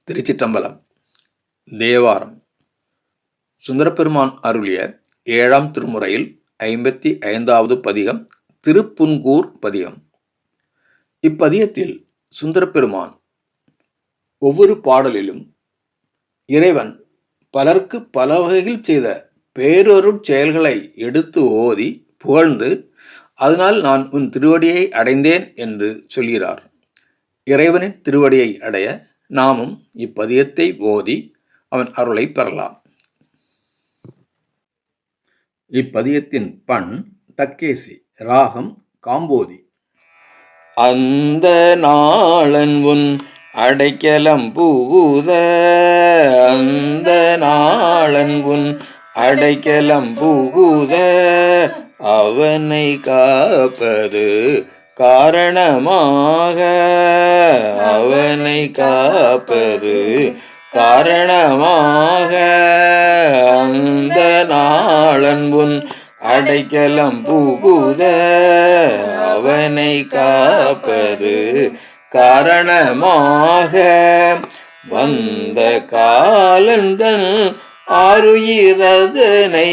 திருச்சிற்றம்பலம். தேவாரம். சுந்தரப்பெருமான் அருளிய 7ஆம் திருமுறையில் 55வது பதிகம் திருப்புன்கூர் பதிகம். இப்பதிகத்தில் சுந்தரப்பெருமான் ஒவ்வொரு பாடலிலும் இறைவன் பலருக்கு பல வகையில் செய்த பேரொருட் செயல்களை எடுத்து ஓதி புகழ்ந்து, அதனால் நான் உன் திருவடியை அடைந்தேன் என்று சொல்கிறார். இறைவனின் திருவடியை அடைய நாமும் இப்பதிகத்தை ஓதி அவன் அருளை பெறலாம். இப்பதிகத்தின் பண் தக்கேசி, ராகம் காம்போதி. அந்த நாளன் உன் அடைக்கலம் புகுத, அந்த நாளன் உன் அடைக்கலம் புகுத, அவனை காப்பது காரணமாக, அவனை காப்பது காரணமாக, அந்த நாளன் உன் அடைக்கலம் புகுத, அவனை காப்பது காரணமாக, வந்த காலந்தன் ஆருயிரதனை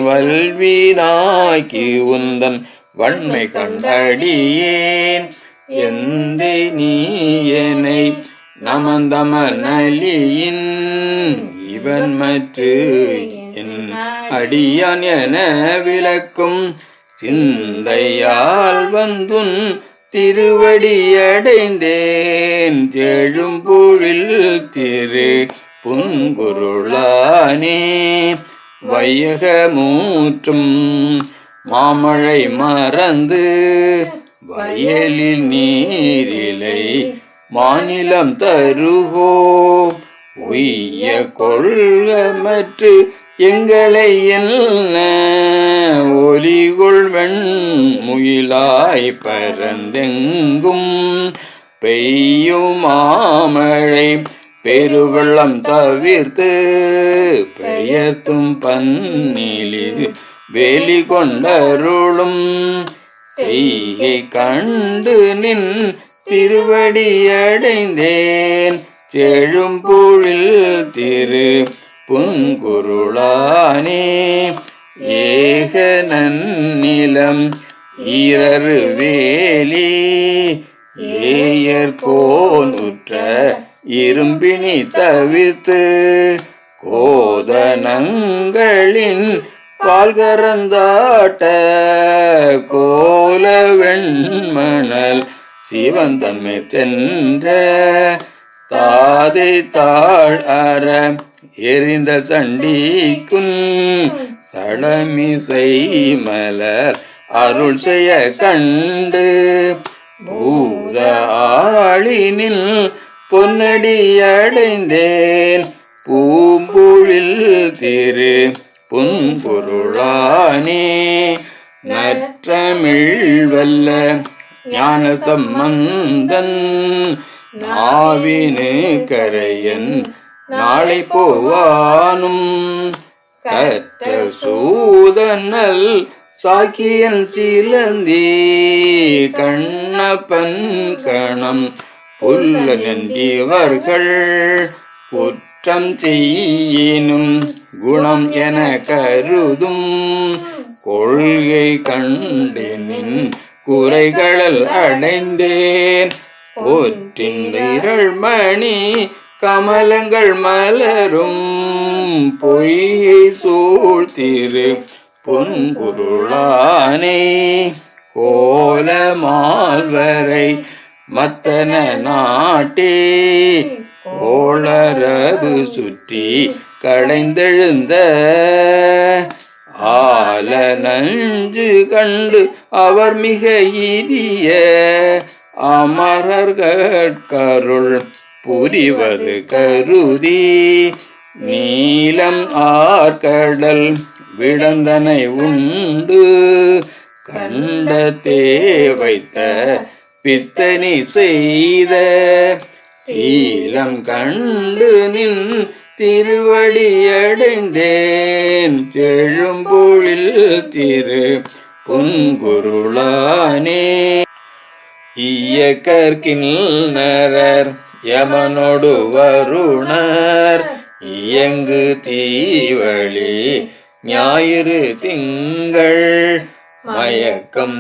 வல்வினாக்கி உந்தன் வன்மை கண்டடியேன், எந்தை நீயனை நமந்தமனலியின் இவன் மற்று என் அடியான் என விளக்கும் சிந்தையால் வந்துன் திருவடியடைந்தேன், செழும்பொழில் திரு புன்குருளானே, வையகமூற்றும் மாமழை மறந்து வயலில் நீரிலை மாநிலம் தருகோ, உய்ய கொள்கமற்று எங்களை என்ன ஒலிகொள் வெண்முயிலாய் பரந்தெங்கும் பெய்யும் மாமழை பெருவெள்ளம் தவிர்த்து பெயர்த்தும் பன்னிலில் வேலி கொண்டருளும் செய்கை கண்டு நின் திருவடியடைந்தேன், செழும்பொழில் திரு புன்குருளானே, ஏக நன்னிலம் ஈரரு வேலி ஏயர்கோனுற்ற இரும்பினி தவிர்த்து கோதனங்களின் பால்கரந்தாட்ட கோல வெண்மணல் சிவந்தன்மை சென்ற தாதை தாழ் அற எரிந்த சண்டிக்குன் சடமிசை மலர் அருள் செய்ய கண்டு பூத ஆளினில் பொன்னடியடைந்தேன், பூம்பொழில் திரு புன்பொருளானே, நற்றமிழ் வல்ல ஞான சம்பந்தன் நாவினு கரையன் நாளை போவானும், கற்ற சூதனல் சாக்கியன் சிலந்தி கண்ணப்பன் கணம் புல்ல நன்றியவர்கள் குற்றம் செய்யினும் குணம் என கருதும் கொள்கை கண்டேனின் குறைகளல் அடைந்தேன், போற்றின் விரல்மணி கமலங்கள் மலரும் பொய்யை சூழ்த்திரு பொன்பொருளானே, கோலமால்வரை மத்தன நாட்டே கோளரபு சுற்றி கடைந்தெழுந்த ஆல நஞ்சு கண்டு அவர் மிக இதிய அமரர்கருள் புரிவது கருதி நீலம் ஆர்கடல் விடந்தனை உண்டு கண்ட தேவைத்த பித்தனி செய்த சீலம் கண்டு நின் திருவடியடைந்தேன், செழும்பொழில் திரு புன்குருளானே, ஈயக்கற்கின்னரர் யமனோடு வருணர் இயங்கு தீவழி ஞாயிறு திங்கள் மயக்கம்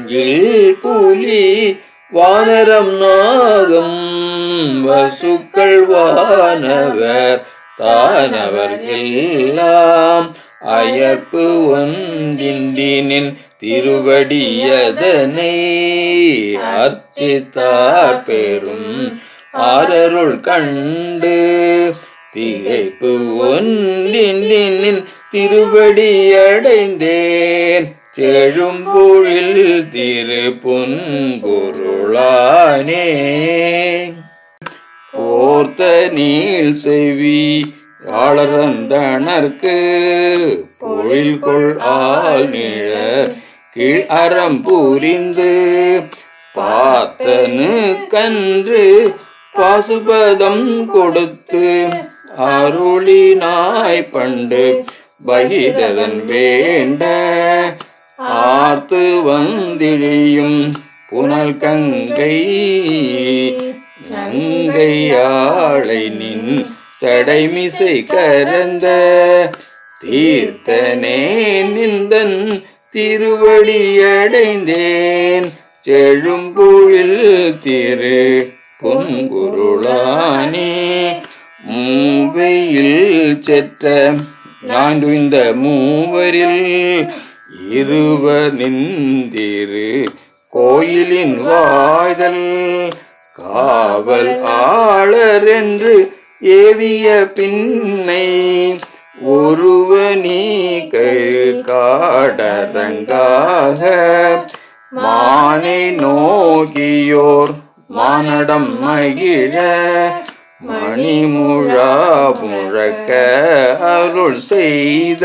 புலி வானரம் நாகம் வசுக்கள் வானவர் தானவர் எல்லாம் அயற்பு ஒன்றின்றினின் திருவடியதனை அர்ச்சித்தார் பெரும் ஆரருள் கண்டு திகைப்பு ஒன்றின்றினின் திருவடியடைந்தேன் செழும்பொழில் திரு புன்பொருளானே. போர்த்த நீள் செவி ஆளரந்தனர்க்கு பொழில் கொள் ஆள் நிழற் கீழ் அறம் புரிந்து பார்த்தனு கன்று பாசுபதம் கொடுத்து அருளினாய் பண்டு பகிரதன் வேண்ட ஆர்த்து வந்திழியும் புனல் கங்கை நங்கையாளை நின் சடைமிசை கரந்த தீர்த்தனே நிந்தன் திருவடியடைந்தேன் செழும்பொழில் திரு பொங்குருளானே. மூவையில் செற்ற ஞாண்டுந்த மூவரில் இருவர் நின்றிரு கோயிலின் வாய்தல் காவல் ஆளர் என்று ஏவிய பின்னை ஒருவ நீக்கு காடரங்காக மானை நோக்கியோர் மானடம் மகிழ மணிமுழா முழக்க அருள் செய்த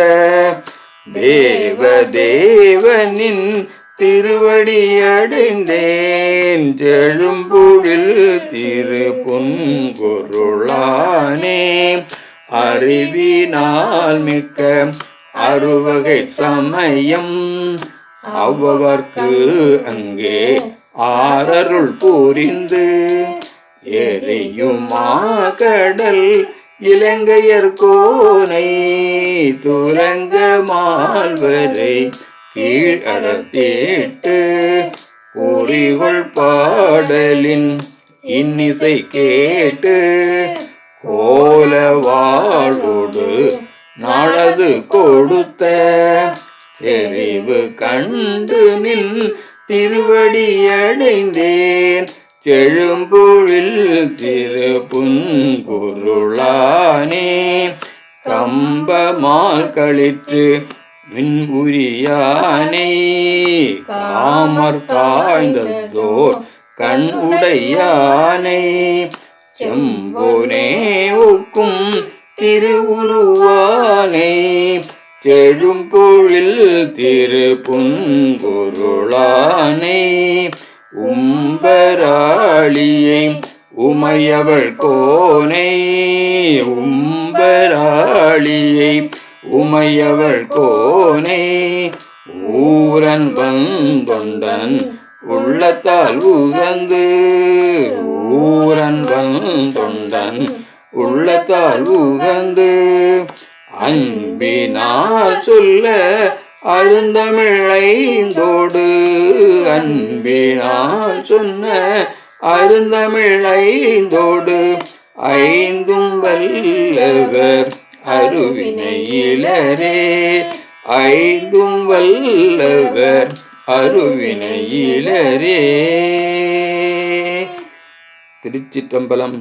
தேவதேவனின் திருவடியடைந்தேன் செழும்பொழில் திரு புன்பொருளானே. அறிவினால் மிக்க அறுவகை சமயம் அவ்வவர்க்கு அங்கே ஆரருள் புரிந்து எரியுமா கடல் இலங்கையர் கோனை துலங்க மால்வரை கீழ் அடர்த்திட்டு குறிகொள் பாடலின் இன்னிசை கேட்டு கோல வாழோடு நாளது கொடுத்த செறிவு கண்டு நின் திருவடியடைந்தேன் செழும்பொழில் திரு புன்பொருளானே. கம்பமால் களிற்று மின் உரியானை காமர் காய்ந்ததோர் கண் உடையானை செம்போனே ஒக்கும் திருவுருவானை செழும்பொழில் திரு புன்பொருளானை. உம்பராளியை உமையவள் கோனை உம்பராளியை உமையவள் கோனை ஊரன் வந்தொண்டன் உள்ளத்தால் உகந்து ஊரன் வந்தொண்டன் உள்ளத்தால் உகந்து அன்பினால் சொல்ல அருந்தமிழைந்தோடு அன்பினால் சொன்ன அருந்தமிழைந்தோடு ஐந்தும் வல்லவர் அருவினையிலரே ஐந்தும் வல்லவர் அருவினையிலரே. திருச்சிற்றம்பலம்.